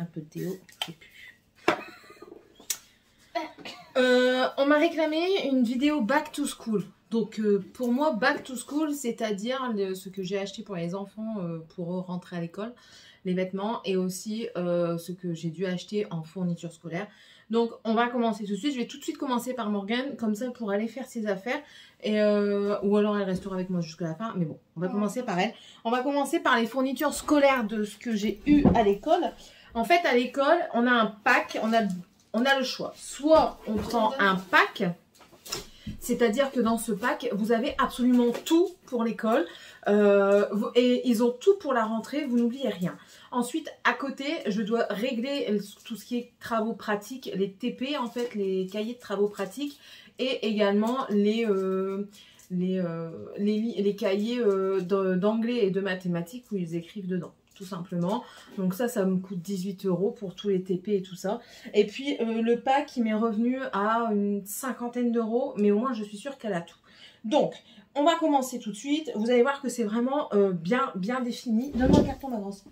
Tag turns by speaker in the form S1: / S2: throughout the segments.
S1: un peu de déo, je sais plus. On m'a réclamé une vidéo back to school. Donc pour moi, back to school, c'est-à-dire ce que j'ai acheté pour les enfants pour rentrer à l'école, les vêtements, et aussi ce que j'ai dû acheter en fourniture scolaire. Donc on va commencer tout de suite. Je vais tout de suite commencer par Morgane, comme ça pour aller faire ses affaires. Et, ou alors elle restera avec moi jusqu'à la fin. Mais bon, on va commencer par elle. On va commencer par les fournitures scolaires de ce que j'ai eu à l'école. En fait, à l'école, on a un pack, on a le choix. Soit on prend un pack, c'est-à-dire que dans ce pack, vous avez absolument tout pour l'école. Et ils ont tout pour la rentrée, vous n'oubliez rien. Ensuite, à côté, je dois régler tout ce qui est travaux pratiques, les TP, en fait, les cahiers de travaux pratiques, et également les cahiers d'anglais et de mathématiques où ils écrivent dedans. Tout simplement. Donc ça me coûte 18 € pour tous les TP et tout ça. Et puis le pack, il m'est revenu à une 50aine d'euros, mais au moins je suis sûre qu'elle a tout. Donc, on va commencer tout de suite. Vous allez voir que c'est vraiment bien défini. Donne-moi le carton, ma grosse.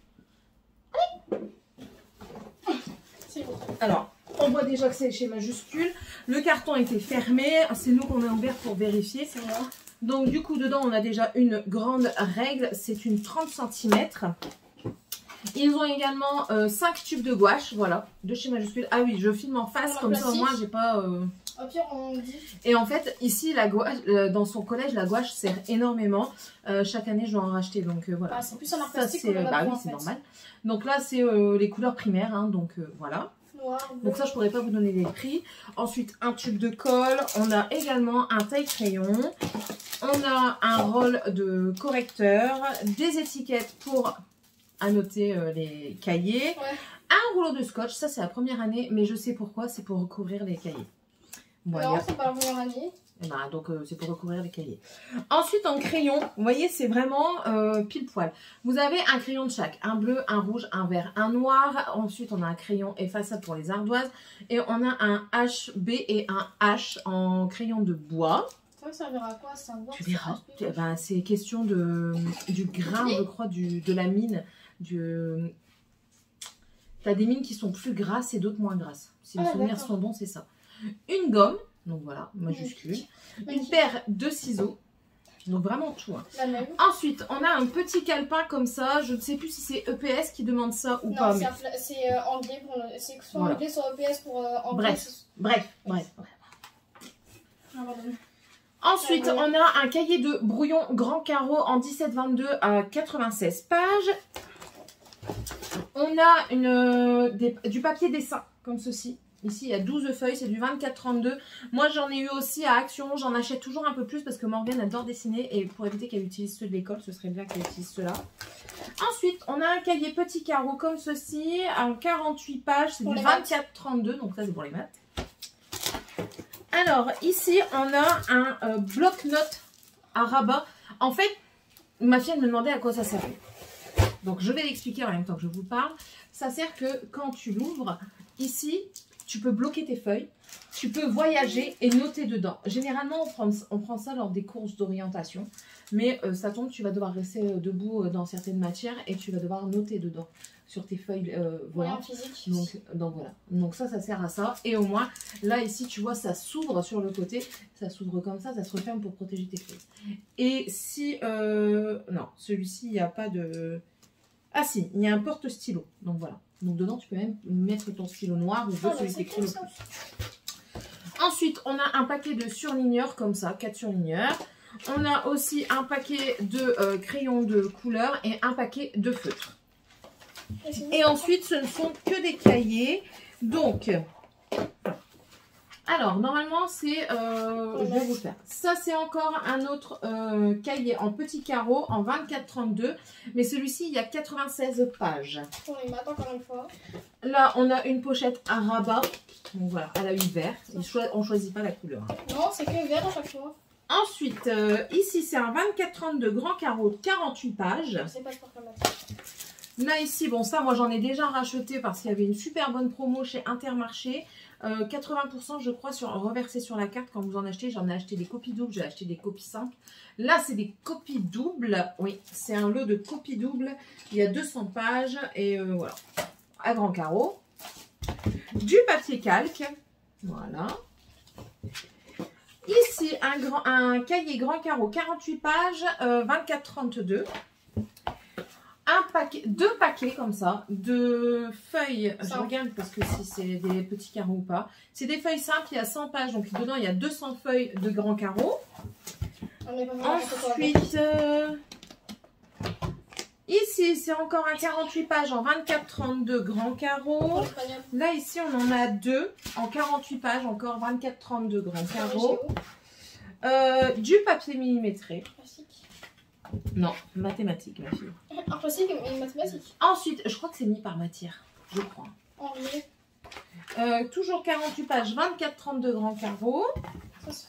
S1: Alors, on voit déjà que c'est chez Majuscule. Le carton était fermé. C'est nous qu'on a ouvert pour vérifier. C'est moi. Donc, du coup, dedans, on a déjà une grande règle. C'est une 30 cm. Ils ont également 5 tubes de gouache, voilà, de chez Majuscule. Ah oui, je filme en face, comme ça au moins j'ai pas...
S2: Au pire, on dit.
S1: Et en fait, ici, la gouache, dans son collège, la gouache sert énormément. Chaque année, je dois en racheter, donc voilà.
S2: Ah, c'est plus en art plastique.
S1: Bah oui, c'est normal. Donc là, c'est les couleurs primaires, hein, donc voilà.
S2: Noir,
S1: donc ça, je pourrais pas vous donner les prix. Ensuite, un tube de colle. On a également un taille-crayon. On a un rôle de correcteur, des étiquettes pour annoter les cahiers, un rouleau de scotch, ça c'est la première année, mais je sais pourquoi, c'est pour recouvrir les cahiers.
S2: Voilà. Non, c'est pas la première année.
S1: Et ben, donc c'est pour recouvrir les cahiers. Ensuite en crayon, vous voyez c'est vraiment pile poil. Vous avez un crayon de chaque, un bleu, un rouge, un vert, un noir. Ensuite on a un crayon effaçable pour les ardoises. Et on a un HB et un H en crayon de bois.
S2: Ça servira à quoi?
S1: Tu verras. Ben, c'est question du grain, je crois, de la mine. T'as des mines qui sont plus grasses et d'autres moins grasses. Si les souvenirs sont bons, c'est ça. Une gomme, donc voilà, majuscule. Une paire de ciseaux. Donc vraiment tout. Hein. Ensuite, on a un petit calepin comme ça. Je ne sais plus si c'est EPS qui demande ça ou pas.
S2: Non, c'est anglais. C'est soit anglais, soit EPS pour anglais.
S1: Bref. Ensuite, on a un cahier de brouillon grand carreau en 17-22 à 96 pages. On a du papier dessin, comme ceci. Ici, il y a 12 feuilles, c'est du 24-32. Moi, j'en ai eu aussi à Action. J'en achète toujours un peu plus parce que Morgane adore dessiner. Et pour éviter qu'elle utilise ceux de l'école, ce serait bien qu'elle utilise ceux-là. Ensuite, on a un cahier petit carreau comme ceci, en 48 pages. C'est du 24-32, donc ça, c'est pour les maths. Alors, ici, on a un bloc-notes à rabat. En fait, ma fille, elle me demandait à quoi ça servait. Donc, je vais l'expliquer en même temps que je vous parle. Ça sert que quand tu l'ouvres, ici, tu peux bloquer tes feuilles. Tu peux voyager et noter dedans. Généralement, on prend ça lors des courses d'orientation. Mais ça tombe, tu vas devoir rester debout dans certaines matières et tu vas devoir noter dedans sur tes feuilles volantes. Donc voilà. Donc ça sert à ça. Et au moins, là ici, tu vois, ça s'ouvre sur le côté. Ça s'ouvre comme ça se referme pour protéger tes feuilles. Et si... non, celui-ci, il n'y a pas de... Ah si, il y a un porte-stylo. Donc voilà. Donc dedans, tu peux même mettre ton stylo noir ou celui qui écrit le plus. Ensuite, on a un paquet de surligneurs comme ça, 4 surligneurs. On a aussi un paquet de crayons de couleur et un paquet de feutres. Et ensuite, ce ne sont que des cahiers. Donc, alors, normalement, c'est... je vais vous faire. Ça, c'est encore un autre cahier en petit carreau en 24-32. Mais celui-ci, il y a 96 pages.
S2: Pour les maths, encore une fois.
S1: Là, on a une pochette à rabat. Donc voilà, elle a eu vert. On ne choisit pas la couleur.
S2: Non, c'est que vert à chaque fois.
S1: Ensuite, ici, c'est un 24-32 grand carreau de 48 pages.
S2: C'est pas pour la
S1: Là, ici, bon, ça, moi, j'en ai déjà racheté parce qu'il y avait une super bonne promo chez Intermarché. 80% je crois reversé sur la carte quand vous en achetez. J'en ai acheté des copies doubles, j'ai acheté des copies simples. Là c'est des copies doubles. Oui, c'est un lot de copies doubles. Il y a 200 pages et voilà. à grands carreaux, du papier calque, voilà. Ici, un cahier grand carreau, 48 pages, 24-32. Deux paquets comme ça, de feuilles, je regarde parce que si c'est des petits carreaux ou pas. C'est des feuilles simples, il y a 100 pages, donc dedans il y a 200 feuilles de grands carreaux. Ensuite, ici c'est encore un 48 pages en 24-32 grands carreaux. Là ici on en a deux en 48 pages, encore 24-32 grands carreaux. Du papier millimétré. Non, mathématiques, ma fille.
S2: Un classique et mathématiques.
S1: Ensuite, je crois que c'est mis par matière, je crois. Toujours 48 pages, 24-32 grands carreaux.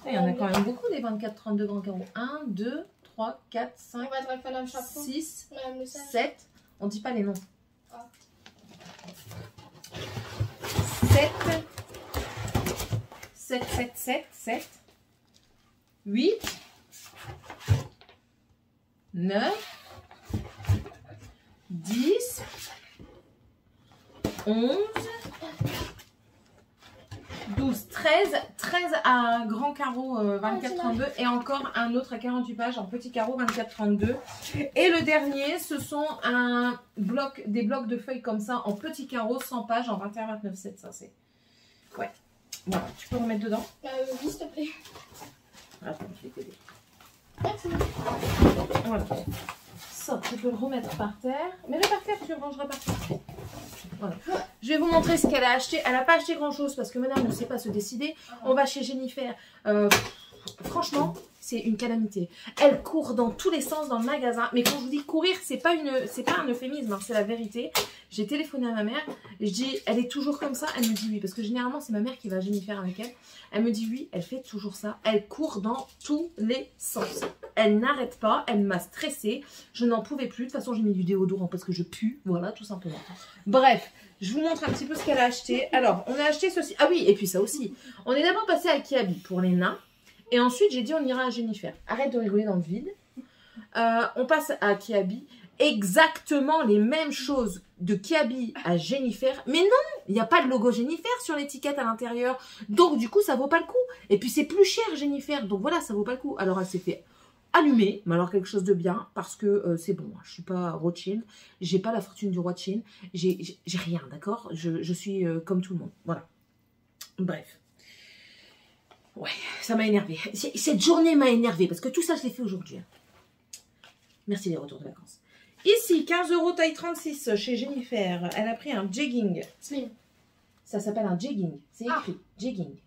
S1: Il y en a quand même beaucoup des 24-32 grands carreaux. 1, 2, 3, 4, 5, 6, 7. On dit pas les noms. 7, 8, 9, 10, 11, 12, 13 à grand carreau 24-32 et encore un autre à 48 pages en petit carreau 24-32. Et le dernier, ce sont des blocs de feuilles comme ça en petit carreau 100 pages en 21-29-7. Ça c'est... Ouais. Voilà, tu peux remettre dedans?
S2: Oui, s'il te plaît.
S1: Attends, je vais t'aider. Voilà. Ça, tu peux le remettre par terre. Mets-le par terre, tu le rangeras par terre. Voilà. Je vais vous montrer ce qu'elle a acheté. Elle n'a pas acheté grand-chose parce que madame ne sait pas se décider. On va chez Jennifer. Franchement, c'est une calamité. Elle court dans tous les sens dans le magasin. Mais quand je vous dis courir, c'est pas un euphémisme, hein, c'est la vérité. J'ai téléphoné à ma mère. Je dis, elle est toujours comme ça? Elle me dit oui. Parce que généralement, c'est ma mère qui va à Jennifer avec elle. Elle me dit oui, elle fait toujours ça. Elle court dans tous les sens. Elle n'arrête pas. Elle m'a stressée. Je n'en pouvais plus. De toute façon, j'ai mis du déodorant parce que je pue. Voilà, tout simplement. Bref, je vous montre un petit peu ce qu'elle a acheté. Alors, on a acheté ceci. Ah oui, et puis ça aussi. On est d'abord passé à Kiabi pour les nains. Et ensuite, j'ai dit on ira à Jennifer. Arrête de rigoler dans le vide. On passe à Kiabi. Exactement les mêmes choses de Kiabi à Jennifer. Mais non, il n'y a pas de logo Jennifer sur l'étiquette à l'intérieur. Donc, du coup, ça vaut pas le coup. Et puis, c'est plus cher Jennifer. Donc, voilà, ça vaut pas le coup. Alors, elle s'est fait allumer. Mais alors, quelque chose de bien. Parce que c'est bon. Je suis pas Rothschild. J'ai pas la fortune du roi de Chine. J'ai rien, d'accord? Je suis comme tout le monde. Voilà. Bref. Ouais, ça m'a énervé. Cette journée m'a énervé parce que tout ça, je l'ai fait aujourd'hui. Merci les retours de vacances. Ici, 15 € taille 36 chez Jennifer. Elle a pris un jegging.
S2: Slim.
S1: Ça s'appelle un jegging. C'est écrit. Jegging.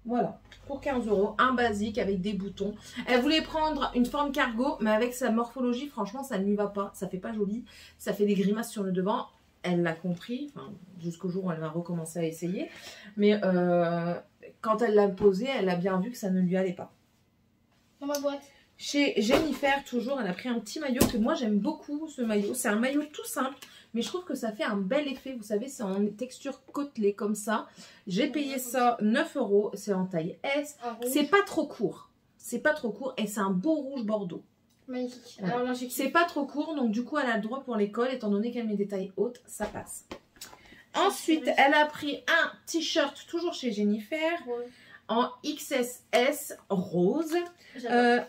S1: Voilà. Pour 15 €. Un basique avec des boutons. Elle voulait prendre une forme cargo, mais avec sa morphologie, franchement, ça ne lui va pas. Ça fait pas joli. Ça fait des grimaces sur le devant. Elle l'a compris. Enfin, jusqu'au jour où elle va recommencer à essayer. Mais quand elle l'a posé, elle a bien vu que ça ne lui allait pas.
S2: Dans ma boîte.
S1: Chez Jennifer, toujours, elle a pris un petit maillot que moi j'aime beaucoup, ce maillot. C'est un maillot tout simple, mais je trouve que ça fait un bel effet. Vous savez, c'est en texture côtelée comme ça. J'ai payé ça 9 €. C'est en taille S. C'est pas trop court. C'est pas trop court et c'est un beau rouge bordeaux.
S2: Magnifique.
S1: Voilà.
S2: Alors là,
S1: c'est pas trop court, donc du coup, elle a le droit pour l'école, étant donné qu'elle met des tailles hautes, ça passe. Ensuite, elle a pris un t-shirt, toujours chez Jennifer, en XSS rose.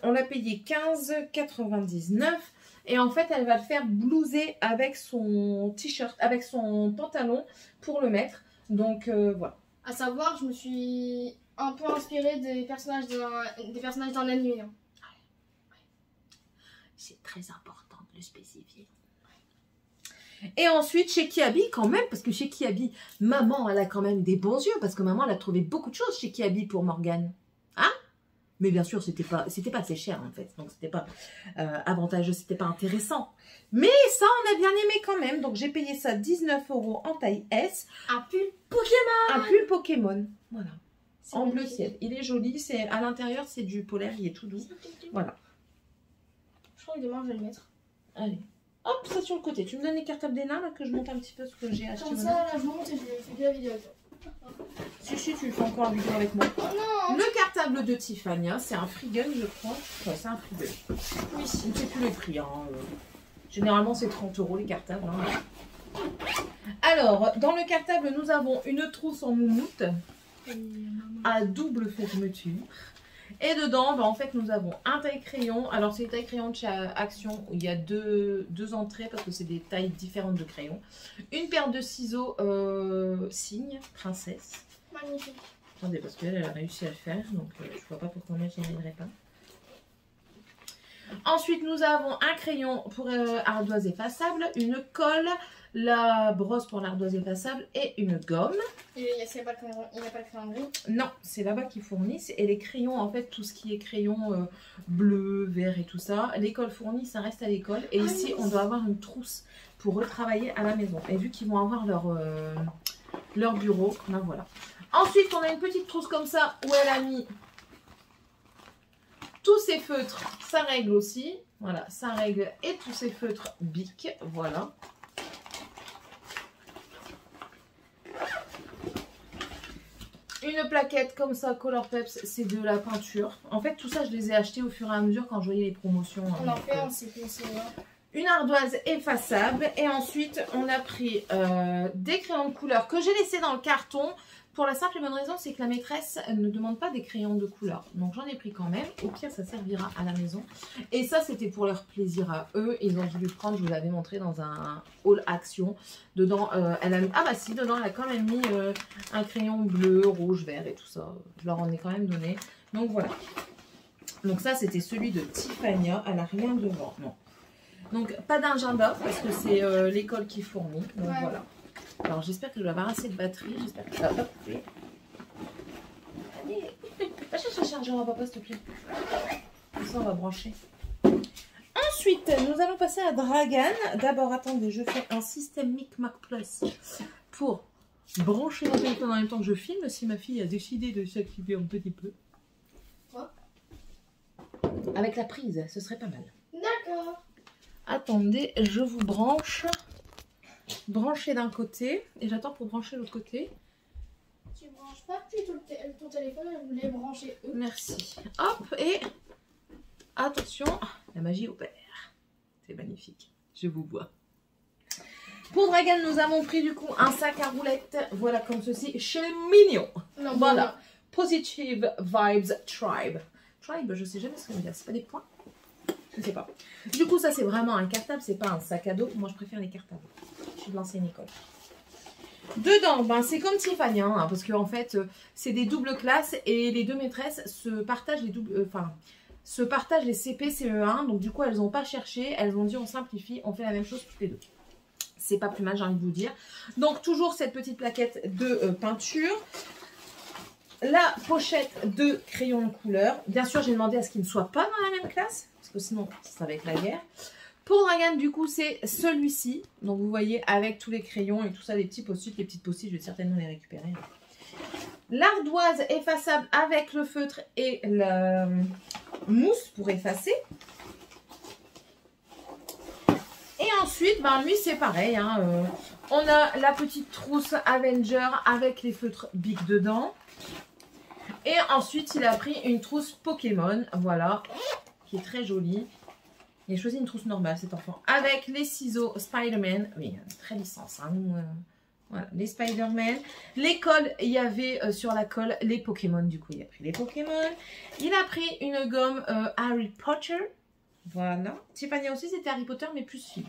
S1: On l'a payé 15,99 €. Et en fait, elle va le faire blouser avec son t-shirt, avec son pantalon pour le mettre. Donc, voilà.
S2: À savoir, je me suis un peu inspirée des personnages d'un anime.
S1: C'est très important de le spécifier. Et ensuite, chez Kiabi, quand même, parce que chez Kiabi, maman, elle a quand même des bons yeux, parce que maman, elle a trouvé beaucoup de choses chez Kiabi pour Morgane. Hein? Mais bien sûr, c'était pas assez cher, en fait. Donc, c'était pas avantageux, c'était pas intéressant. Mais ça, on a bien aimé quand même. Donc, j'ai payé ça 19 € en taille S.
S2: Un pull Pokémon!
S1: Un pull Pokémon. Voilà. En bleu ciel. Il est joli. À l'intérieur, c'est du polaire. Il est tout doux. Voilà.
S2: Je crois que demain, je vais le mettre.
S1: Allez. Hop, ça sur le côté. Tu me donnes les cartables des nains, là, que je monte un petit peu ce que j'ai acheté.
S2: Comme ça, là, je monte et je fais de la vidéo.
S1: Si, tu fais encore la vidéo avec moi.
S2: Oh non!
S1: Le cartable de Tiffany, c'est un Freegun, je crois. Ouais, c'est un Freegun. Oui, je ne sais plus le prix. Hein. Généralement, c'est 30 € les cartables. Hein. Alors, dans le cartable, nous avons une trousse en moumoute à double fermeture. Et dedans, en fait, nous avons un taille-crayon. Alors, c'est les taille-crayons de chez Action où il y a deux entrées parce que c'est des tailles différentes de crayons. Une paire de ciseaux cygne, princesse.
S2: Magnifique.
S1: Attendez, parce qu'elle a réussi à le faire, donc je vois pas pourquoi moi je n'y arriverai pas. Ensuite, nous avons un crayon pour ardoise effaçable, une colle, la brosse pour l'ardoise effaçable et une gomme.
S2: Il n'y a pas le crayon gris?
S1: Non, c'est là-bas qu'ils fournissent. Et les crayons, en fait, tout ce qui est crayon bleu, vert et tout ça, l'école fournit, ça reste à l'école. Et ici, on doit avoir une trousse pour retravailler à la maison. Et vu qu'ils vont avoir leur bureau, ben voilà. Ensuite, on a une petite trousse comme ça où elle a mis tous ses feutres, ça règle aussi. Voilà, ça règle et tous ses feutres Bic, voilà. Une plaquette comme ça, Color Peps, c'est de la peinture. En fait, tout ça, je les ai achetés au fur et à mesure quand je voyais les promotions.
S2: On en fait, on s'est pensé.
S1: Une ardoise effaçable. Et ensuite, on a pris des crayons de couleur que j'ai laissés dans le carton. Pour la simple et bonne raison, c'est que la maîtresse ne demande pas des crayons de couleur. Donc, j'en ai pris quand même. Au pire, ça servira à la maison. Et ça, c'était pour leur plaisir à eux. Ils ont voulu prendre, je vous l'avais montré dans un haul action. Dedans, elle a mis... Ah bah si, dedans, elle a quand même mis un crayon bleu, rouge, vert et tout ça. Je leur en ai quand même donné. Donc, voilà. Donc, ça, c'était celui de Tiffania. Elle n'a rien devant, non. Donc, pas d'agenda parce que c'est l'école qui fournit. Donc, ouais. Voilà. Alors, j'espère que je vais avoir assez de batterie. J'espère que ça va pas couper. Allez, va chercher un chargeur à papa, s'il te plaît. Comme ça, on va brancher. Ensuite, nous allons passer à Dragan. D'abord, attendez, je fais un système Micmac Plus pour brancher mon téléphone en même temps que je filme. Si ma fille a décidé de s'activer un petit peu.
S2: Quoi?
S1: Avec la prise, ce serait pas mal.
S2: D'accord.
S1: Attendez, je vous branche. Brancher d'un côté et j'attends pour brancher l'autre côté.
S2: Tu branches pas plutôt ton téléphone, je voulais brancher eux.
S1: Merci. Hop, et attention, la magie opère. C'est magnifique, je vous vois. Pour Dragan, nous avons pris du coup un sac à roulettes, voilà comme ceci, chez Mignon.
S2: Non,
S1: voilà,
S2: bon.
S1: Positive Vibes Tribe. Tribe, je sais jamais ce que ça veut dire, c'est pas des points? Je sais pas. Du coup, ça c'est vraiment un cartable, c'est pas un sac à dos. Moi, je préfère les cartables. Je suis de l'ancienne école. Dedans, ben, c'est comme Tiffania, hein, parce qu'en fait, c'est des doubles classes et les deux maîtresses se partagent les CP, CE1. Donc, du coup, elles n'ont pas cherché. Elles ont dit on simplifie, on fait la même chose toutes les deux. C'est pas plus mal, j'ai envie de vous dire. Donc, toujours cette petite plaquette de peinture. La pochette de crayons de couleur. Bien sûr, j'ai demandé à ce qu'ils ne soient pas dans la même classe, parce que sinon, ça va être la guerre. Pour Dragan, du coup, c'est celui-ci. Donc, vous voyez, avec tous les crayons et tout ça, les petits post-it. Les petites post-it, je vais certainement les récupérer. L'ardoise effaçable avec le feutre et la mousse pour effacer. Et ensuite, ben, lui, c'est pareil. Hein, on a la petite trousse Avenger avec les feutres Bic dedans. Et ensuite, il a pris une trousse Pokémon, voilà, qui est très jolie. Il a choisi une trousse normale, cet enfant, avec les ciseaux Spider-Man. Oui, très licence, hein, voilà, les Spider-Man. Les cols, il y avait sur la colle les Pokémon, du coup, il a pris les Pokémon. Il a pris une gomme Harry Potter, voilà. Tiffany aussi, c'était Harry Potter, mais plus fine.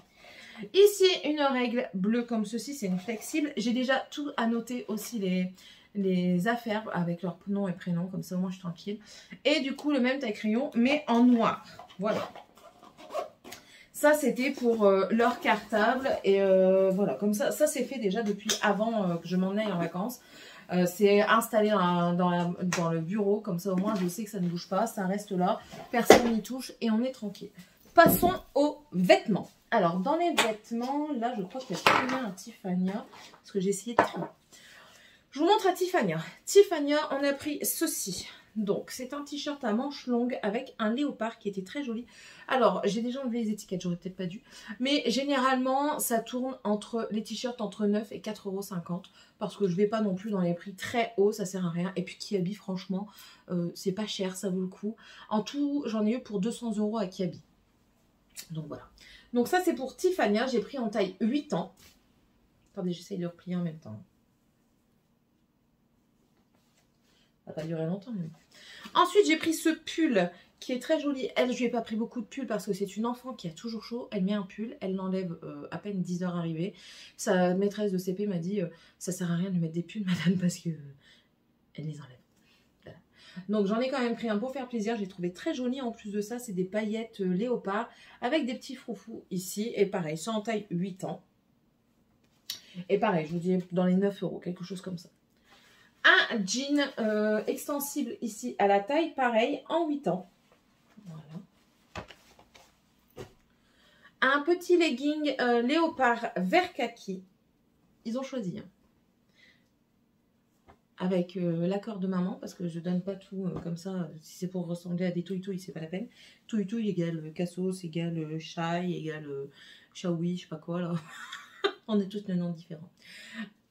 S1: Ici, une règle bleue comme ceci, c'est une flexible. J'ai déjà tout annoté aussi les affaires avec leur nom et prénom, comme ça au moins je suis tranquille. Et du coup le même taille crayon mais en noir, voilà. Ça c'était pour leur cartable et voilà, comme ça c'est fait déjà depuis avant que je m'en aille en vacances. C'est installé dans le bureau, comme ça au moins je sais que ça ne bouge pas, ça reste là, personne n'y touche et on est tranquille. Passons aux vêtements. Alors dans les vêtements, là je crois qu'il y a très bien un Tiffania, parce que j'ai essayé de trier. Je vous montre à Tiffania. Tiffania, on a pris ceci. Donc, c'est un t-shirt à manches longues avec un léopard qui était très joli. Alors, j'ai déjà enlevé les étiquettes, j'aurais peut-être pas dû. Mais généralement, ça tourne entre les t-shirts entre 9 et 4,50 € parce que je vais pas non plus dans les prix très hauts, ça sert à rien. Et puis, Kiabi, franchement, c'est pas cher, ça vaut le coup. En tout, j'en ai eu pour 200 € à Kiabi. Donc, voilà. Donc, ça, c'est pour Tiffania. J'ai pris en taille 8 ans. Attendez, j'essaye de replier en même temps. Ça va pas durer longtemps. Mais... Ensuite, j'ai pris ce pull qui est très joli. Elle, je lui ai pas pris beaucoup de pull parce que c'est une enfant qui a toujours chaud. Elle met un pull, elle l'enlève à peine 10 heures arrivée. Sa maîtresse de CP m'a dit ça sert à rien de lui mettre des pulls, madame, parce que elle les enlève. Voilà. Donc j'en ai quand même pris un pour faire plaisir. J'ai trouvé très joli. En plus de ça, c'est des paillettes léopard avec des petits froufous ici. Et pareil, c'est en taille 8 ans. Et pareil, je vous dis dans les 9 €, quelque chose comme ça. Un jean extensible ici à la taille, pareil, en 8 ans. Voilà. Un petit legging léopard vert kaki. Ils ont choisi. Hein. Avec l'accord de maman, parce que je donne pas tout comme ça. Si c'est pour ressembler à des touille-touille, c'est pas la peine. Touille-touille égale cassos, égale chai, égale chaoui, je sais pas quoi là. On est tous de noms différents.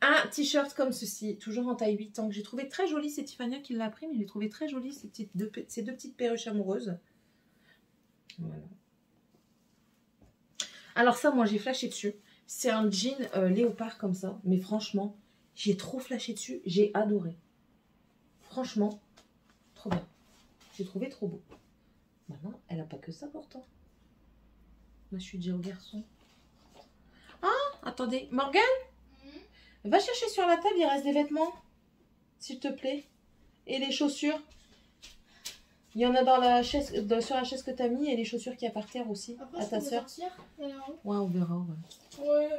S1: Un t-shirt comme ceci, toujours en taille 8 ans, que j'ai trouvé très joli. C'est Tiffania qui l'a pris, mais j'ai trouvé très joli ces deux petites perruches amoureuses. Voilà. Alors ça, moi, j'ai flashé dessus. C'est un jean léopard comme ça. Mais franchement, j'ai trop flashé dessus. J'ai adoré. Franchement, trop bien. J'ai trouvé trop beau. Maintenant, elle n'a pas que ça pourtant. Moi, je suis dit au garçon. Ah, attendez, Morgane, va chercher sur la table, il reste des vêtements, s'il te plaît. Et les chaussures. Il y en a dans la chaise, sur la chaise que tu as mis, et les chaussures qu'il y a par terre aussi.
S2: Après,
S1: à ta soeur. Ouais, on verra. Ouais,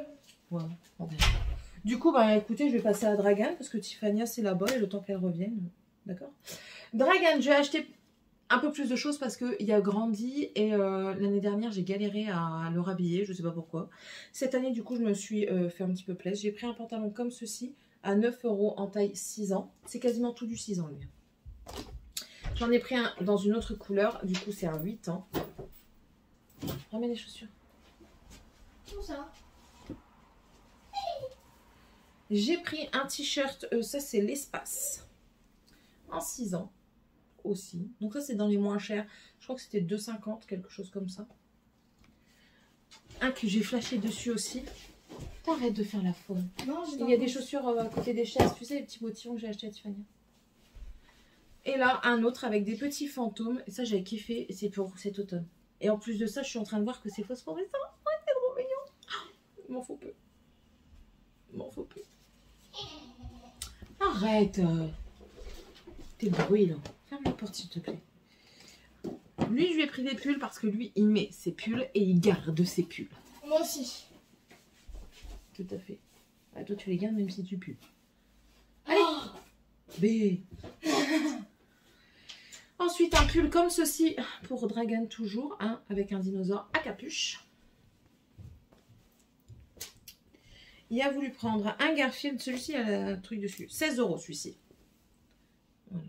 S1: on verra. Du coup, bah écoutez, je vais passer à Dragan, parce que Tiffania, c'est là-bas, et le temps qu'elle revienne. D'accord. Dragan, je vais acheter un peu plus de choses parce qu'il a grandi et l'année dernière j'ai galéré à le rhabiller, je sais pas pourquoi. Cette année du coup je me suis fait un petit peu plaisir. J'ai pris un pantalon comme ceci à 9 € en taille 6 ans. C'est quasiment tout du 6 ans lui. J'en ai pris un dans une autre couleur, du coup c'est un 8 ans. Remets les chaussures.
S2: Tout ça.
S1: J'ai pris un t-shirt, ça c'est l'espace, en 6 ans. Aussi. Donc ça c'est dans les moins chers. Je crois que c'était 2,50, quelque chose comme ça. Un que j'ai flashé dessus aussi. T'arrêtes de faire la faune.
S2: Non,
S1: il y a des chaussures à côté des chaises. Tu sais, les petits bottillons que j'ai acheté à Tiffany. Et là, un autre avec des petits fantômes. Et ça, j'ai kiffé. C'est pour cet automne. Et en plus de ça, je suis en train de voir que c'est phosphorescent. Ouais, c'est trop mignon. Il m'en faut peu. Il m'en faut peu. Arrête. T'es bruit là. Ferme la porte s'il te plaît. Lui, je lui ai pris des pulls parce que lui, il met ses pulls et il garde ses pulls.
S2: Moi aussi.
S1: Tout à fait. Ah, toi, tu les gardes même si tu pues. Allez B. Ensuite, un pull comme ceci pour Dragan toujours, hein, avec un dinosaure à capuche. Il a voulu prendre un Garfield. Celui-ci a un truc dessus. 16 € celui-ci. Voilà.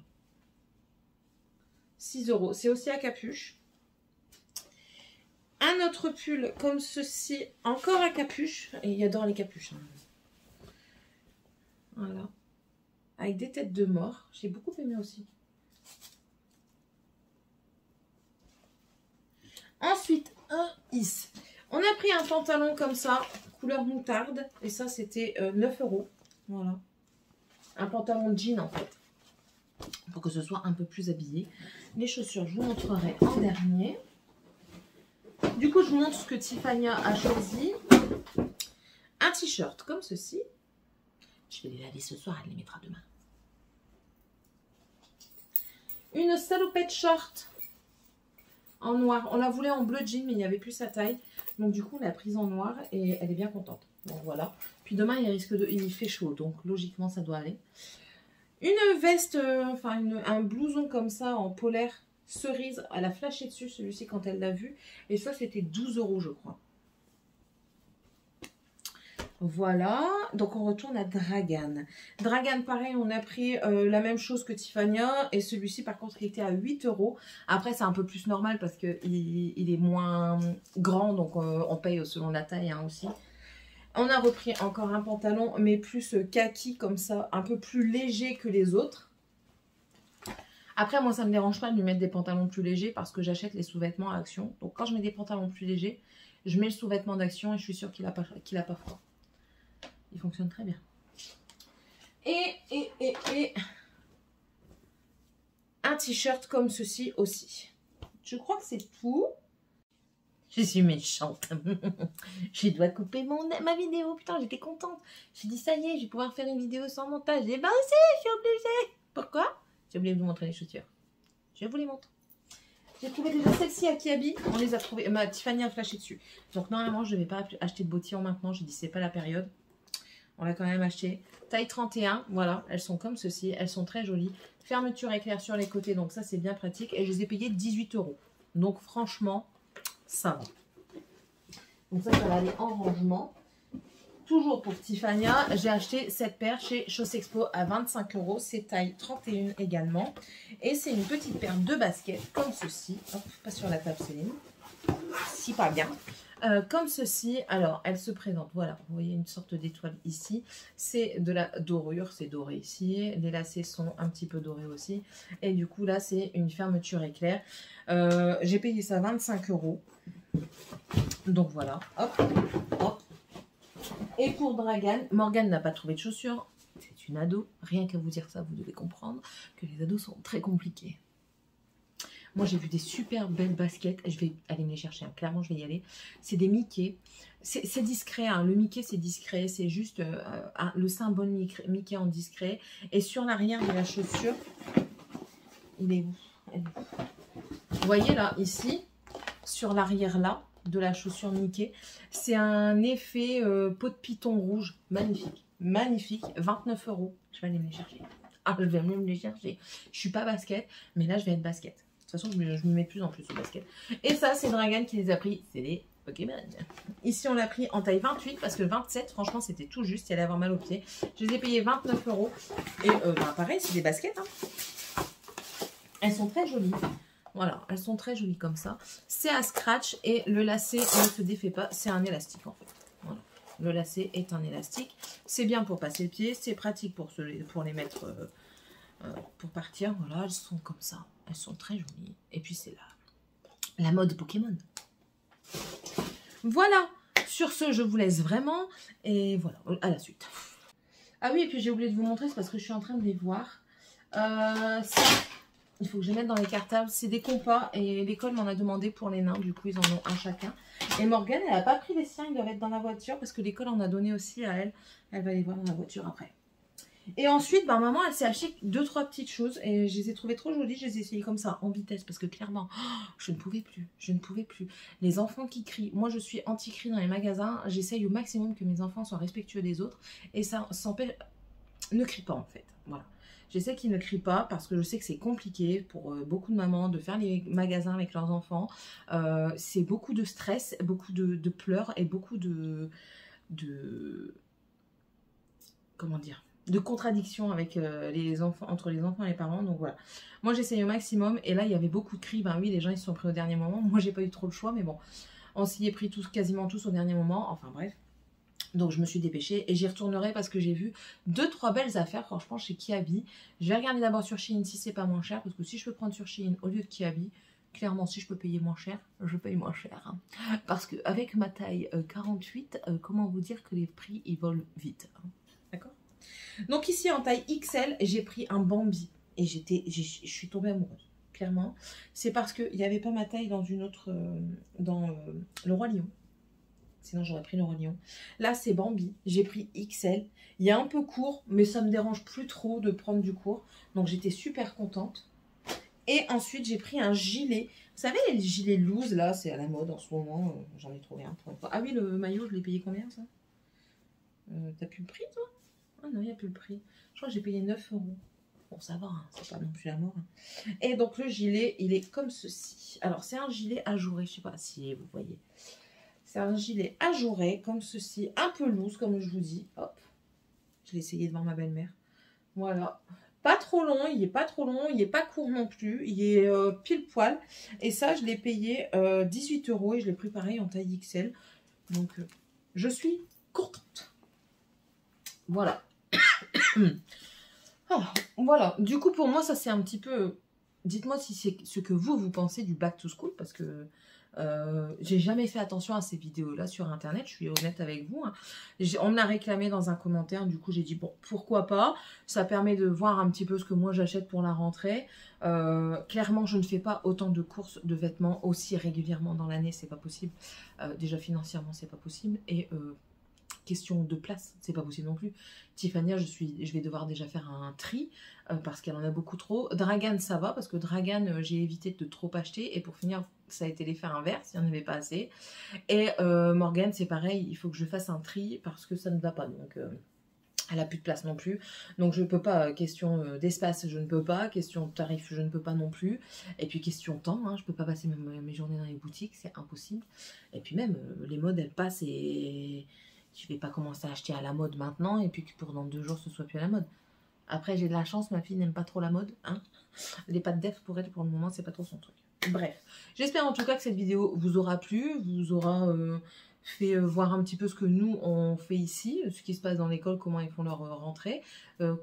S1: 6 €. C'est aussi à capuche. Un autre pull comme ceci, encore à capuche. Et il adore les capuches. Hein. Voilà. Avec des têtes de mort. J'ai beaucoup aimé aussi. Ensuite, un is. On a pris un pantalon comme ça, couleur moutarde. Et ça, c'était 9 €. Voilà. Un pantalon de jean en fait. Pour que ce soit un peu plus habillé. Les chaussures, je vous montrerai en dernier. Du coup, je vous montre ce que Tiffania a choisi. Un t-shirt comme ceci. Je vais les laver ce soir, elle les mettra demain. Une salopette short en noir. On la voulait en bleu jean, mais il n'y avait plus sa taille. Donc du coup, on l'a prise en noir et elle est bien contente. Donc voilà. Puis demain, il fait chaud, donc logiquement, ça doit aller. Une veste, un blouson comme ça en polaire cerise. Elle a flashé dessus celui-ci quand elle l'a vu. Et ça, c'était 12 € je crois. Voilà. Donc on retourne à Dragan. Dragan, pareil, on a pris la même chose que Tiffania. Et celui-ci, par contre, il était à 8 €. Après, c'est un peu plus normal parce qu'il est moins grand. Donc on paye selon la taille hein, aussi. On a repris encore un pantalon, mais plus kaki comme ça, un peu plus léger que les autres. Après, moi, ça ne me dérange pas de lui mettre des pantalons plus légers parce que j'achète les sous-vêtements à Action. Donc, quand je mets des pantalons plus légers, je mets le sous-vêtement d'Action et je suis sûre qu'il n'a pas froid. Il fonctionne très bien. Et un t-shirt comme ceci aussi. Je crois que c'est tout. Je suis méchante. Je dois couper ma vidéo. Putain, j'étais contente. J'ai dit, ça y est, je vais pouvoir faire une vidéo sans montage. Et ben si, je suis obligée. Pourquoi? J'ai oublié de vous montrer les chaussures. Je vous les montre. J'ai trouvé déjà celle-ci à Kiabi. On les a trouvées. Tiffany a flashé dessus. Donc normalement, je ne vais pas acheter de bottillon maintenant. J'ai dit, c'est pas la période. On l'a quand même acheté. Taille 31. Voilà, elles sont comme ceci. Elles sont très jolies. Fermeture éclair sur les côtés. Donc ça, c'est bien pratique. Et je les ai payées 18 €. Donc franchement, ça va. Donc ça va aller en rangement. Toujours pour Tiffania, j'ai acheté cette paire chez Chaussexpo à 25 €. C'est taille 31 également. Et c'est une petite paire de baskets comme ceci. Hop, pas sur la table, Céline. Si, pas bien. Comme ceci. Alors, elle se présente. Voilà, vous voyez une sorte d'étoile ici. C'est de la dorure. C'est doré ici. Les lacets sont un petit peu dorés aussi. Et du coup, là, c'est une fermeture éclair. J'ai payé ça 25 €. Donc voilà, hop, hop. Et pour Dragan, Morgane n'a pas trouvé de chaussures. C'est une ado. Rien qu'à vous dire ça, vous devez comprendre que les ados sont très compliqués. Moi, j'ai vu des super belles baskets. Je vais aller me les chercher. Hein. Clairement, je vais y aller. C'est des Mickey. C'est discret. Hein. Le Mickey, c'est discret. C'est juste le symbole Mickey en discret. Et sur l'arrière de la chaussure, il est où? Vous voyez là, ici, sur l'arrière là, de la chaussure Mickey. C'est un effet peau de python rouge. Magnifique. Magnifique. 29 €. Je vais aller me les chercher. Ah, je vais même les chercher. Je suis pas basket, mais là, je vais être basket. De toute façon, je me mets de plus en plus au basket. Et ça, c'est Dragan qui les a pris. C'est les Pokémon. Ici, on l'a pris en taille 28 parce que 27, franchement, c'était tout juste. Il allait avoir mal aux pieds. Je les ai payés 29 €. Et pareil, c'est des baskets. Hein. Elles sont très jolies. Voilà, elles sont très jolies comme ça. C'est à scratch et le lacet ne se défait pas. C'est un élastique en fait. Voilà. Le lacet est un élastique. C'est bien pour passer le pied. C'est pratique pour les mettre pour partir. Voilà, elles sont comme ça. Elles sont très jolies. Et puis c'est la mode Pokémon. Voilà. Sur ce, je vous laisse vraiment. Et voilà, à la suite. Ah oui, et puis j'ai oublié de vous montrer. C'est parce que je suis en train de les voir. Ça... Il faut que je les mette dans les cartables. C'est des compas et l'école m'en a demandé pour les nains. Du coup, ils en ont un chacun. Et Morgane, elle n'a pas pris les siens. Ils doivent être dans la voiture parce que l'école en a donné aussi à elle. Elle va les voir dans la voiture après. Et ensuite, maman, elle s'est acheté 2-3 petites choses. Et je les ai trouvées trop jolies. Je les ai essayées comme ça, en vitesse. Parce que clairement, je ne pouvais plus. Je ne pouvais plus. Les enfants qui crient. Moi, je suis anti-cri dans les magasins. J'essaye au maximum que mes enfants soient respectueux des autres. Et ça s'empêche... Ne crie pas, en fait. Voilà. J'essaie qu'ils ne crient pas parce que je sais que c'est compliqué pour beaucoup de mamans de faire les magasins avec leurs enfants. C'est beaucoup de stress, beaucoup de pleurs et beaucoup comment dire, de contradictions avec les enfants, entre les enfants et les parents. Donc voilà, moi j'essaye au maximum. Et là il y avait beaucoup de cris. Ben oui, les gens ils se sont pris au dernier moment. Moi j'ai pas eu trop le choix, mais bon, on s'y est pris quasiment tous au dernier moment. Enfin bref. Donc je me suis dépêchée et j'y retournerai parce que j'ai vu 2-3 belles affaires franchement chez Kiabi. Je vais regarder d'abord sur Shein si c'est pas moins cher, parce que si je peux prendre sur Shein au lieu de Kiabi, clairement si je peux payer moins cher, je paye moins cher. Hein. Parce qu'avec ma taille 48, comment vous dire que les prix ils volent vite. Hein. D'accord? Donc ici en taille XL, j'ai pris un Bambi et je suis tombée amoureuse. Clairement, c'est parce qu'il n'y avait pas ma taille dans une autre, dans le Roi Lion. Sinon, j'aurais pris le Roi Lion. Là, c'est Bambi. J'ai pris XL. Il y a un peu court, mais ça me dérange plus trop de prendre du court. Donc, j'étais super contente. Et ensuite, j'ai pris un gilet. Vous savez, les gilets loose, là, c'est à la mode en ce moment. J'en ai trouvé un pour une fois. Ah oui, le maillot, je l'ai payé combien, ça? T'as plus le prix, toi? Ah non, il n'y a plus le prix. Je crois que j'ai payé 9 €. Bon, ça va, hein, c'est pas non plus la mort. Hein. Et donc, le gilet, il est comme ceci. Alors, c'est un gilet ajouré. Je sais pas si vous voyez. C'est un gilet ajouré, comme ceci, un peu loose, comme je vous dis. Hop, je l'ai essayé devant ma belle-mère. Voilà, pas trop long, il n'est pas trop long, il n'est pas court non plus, il est pile poil. Et ça, je l'ai payé 18 € et je l'ai pris pareil en taille XL. Donc, je suis contente. Voilà. Alors, voilà, du coup, pour moi, ça c'est un petit peu... Dites-moi si c'est ce que vous pensez du back to school, parce que... J'ai jamais fait attention à ces vidéos-là sur Internet, je suis honnête avec vous. Hein. On me l'a réclamé dans un commentaire, du coup j'ai dit bon, pourquoi pas. Ça permet de voir un petit peu ce que moi j'achète pour la rentrée. Clairement, je ne fais pas autant de courses de vêtements aussi régulièrement dans l'année, c'est pas possible. Déjà financièrement, c'est pas possible. Et question de place, c'est pas possible non plus. Tiffany, je vais devoir déjà faire un tri parce qu'elle en a beaucoup trop. Dragan, ça va parce que Dragan, j'ai évité de trop acheter et pour finir, ça a été l'effet inverse, il n'y en avait pas assez. Et Morgane, c'est pareil, il faut que je fasse un tri parce que ça ne va pas. Donc, elle a plus de place non plus. Donc, je ne peux pas. Question d'espace, je ne peux pas. Question de tarif, je ne peux pas non plus. Et puis, question temps, hein, je ne peux pas passer mes journées dans les boutiques, c'est impossible. Et puis même, les modes, elles passent et je vais pas commencer à acheter à la mode maintenant et puis que pour dans 2 jours ce soit plus à la mode. Après j'ai de la chance, ma fille n'aime pas trop la mode. Hein, les pâtes def pour elle pour le moment c'est pas trop son truc. Bref, j'espère en tout cas que cette vidéo vous aura plu, vous aura fait voir un petit peu ce que nous on fait ici, ce qui se passe dans l'école, comment ils font leur rentrée,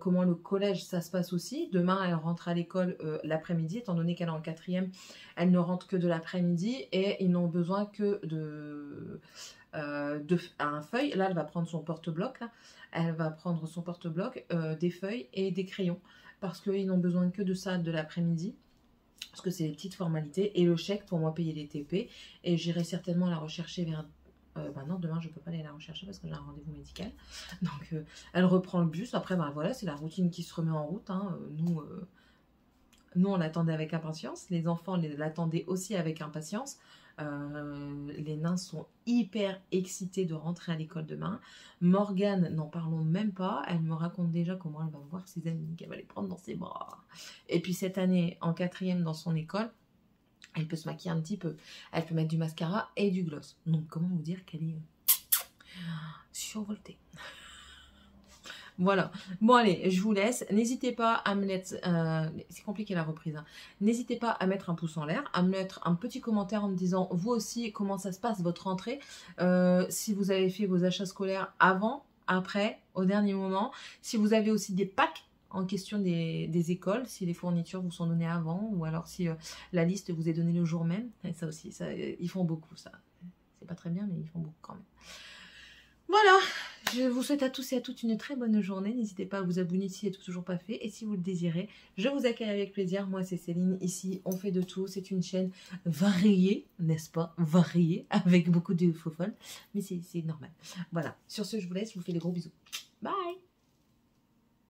S1: comment le collège ça se passe aussi. Demain elle rentre à l'école l'après-midi, étant donné qu'elle est en 4e, elle ne rentre que de l'après-midi et ils n'ont besoin que un feuille. Là elle va prendre son porte-bloc, elle va prendre son porte-bloc, des feuilles et des crayons parce qu'ils n'ont besoin que de ça de l'après-midi parce que c'est les petites formalités et le chèque pour moi payer les TP et j'irai certainement la rechercher vers non, demain je peux pas aller la rechercher parce que j'ai un rendez-vous médical, donc elle reprend le bus. Après voilà, c'est la routine qui se remet en route, hein. Nous on l'attendait avec impatience, les enfants l'attendaient aussi avec impatience. Les nains sont hyper excités de rentrer à l'école demain. Morgane, n'en parlons même pas, elle me raconte déjà comment elle va voir ses amis, qu'elle va les prendre dans ses bras. Et puis cette année, en 4e dans son école, elle peut se maquiller un petit peu, elle peut mettre du mascara et du gloss. Donc comment vous dire qu'elle est survoltée. Voilà. Bon allez, je vous laisse. N'hésitez pas à me mettre... c'est compliqué la reprise. Hein. N'hésitez pas à mettre un pouce en l'air, à me mettre un petit commentaire en me disant vous aussi comment ça se passe votre rentrée. Si vous avez fait vos achats scolaires avant, après, au dernier moment. Si vous avez aussi des packs en question des écoles, si les fournitures vous sont données avant ou alors si la liste vous est donnée le jour même. Et ça aussi, ils font beaucoup ça. C'est pas très bien mais ils font beaucoup quand même. Voilà, je vous souhaite à tous et à toutes une très bonne journée. N'hésitez pas à vous abonner si ce n'est toujours pas fait. Et si vous le désirez, je vous accueille avec plaisir. Moi, c'est Céline. Ici, on fait de tout. C'est une chaîne variée, n'est-ce pas? Variée, avec beaucoup de faux folles. Mais c'est normal. Voilà, sur ce, je vous laisse. Je vous fais des gros bisous. Bye!